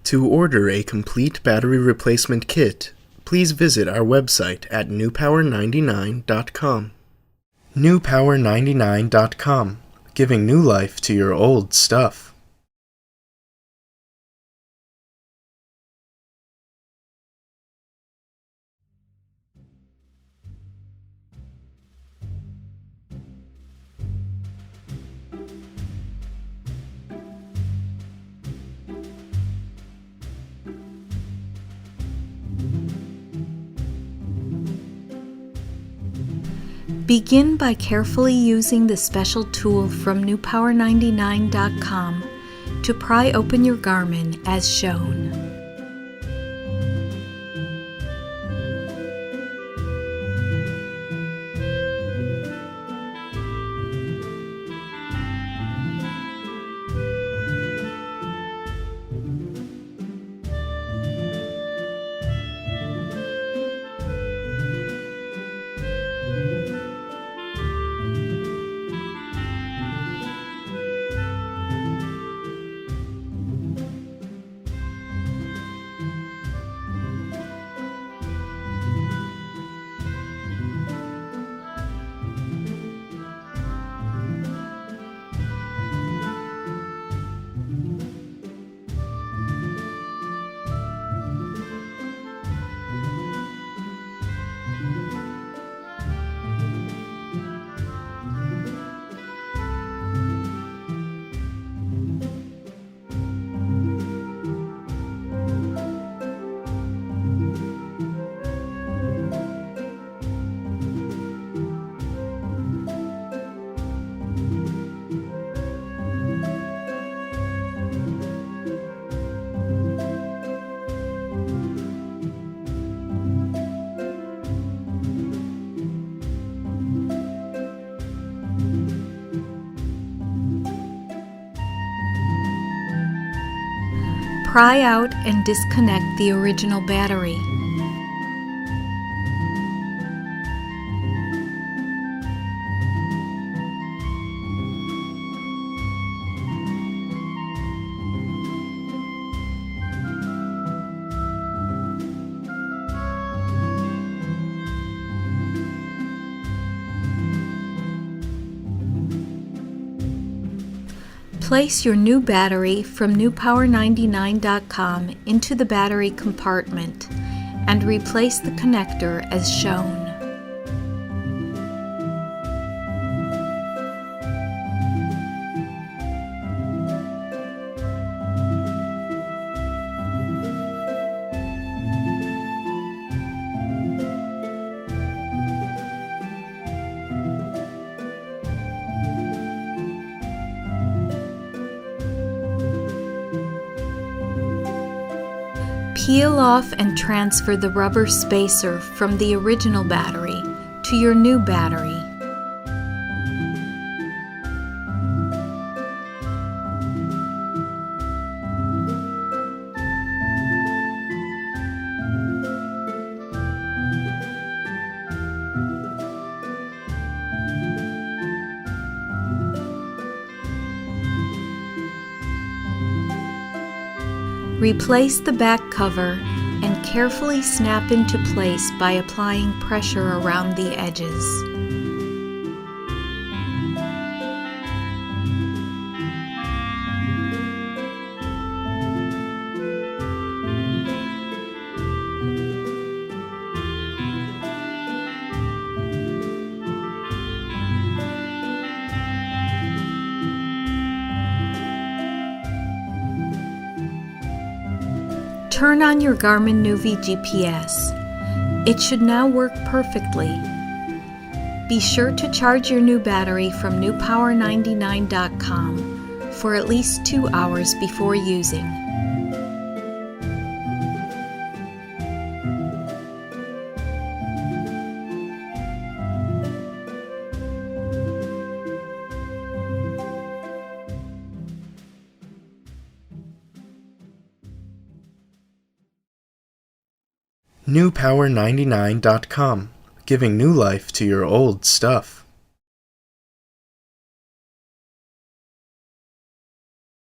To order a complete battery replacement kit, please visit our website at newpower99.com. newpower99.com, giving new life to your old stuff. Begin by carefully using the special tool from newpower99.com to pry open your Garmin as shown. Pry out and disconnect the original battery. Place your new battery from newpower99.com into the battery compartment and replace the connector as shown. Peel off and transfer the rubber spacer from the original battery to your new battery. Replace the back cover and carefully snap into place by applying pressure around the edges. Turn on your Garmin Nuvi GPS. It should now work perfectly. Be sure to charge your new battery from newpower99.com for at least 2 hours before using. newpower99.com, giving new life to your old stuff.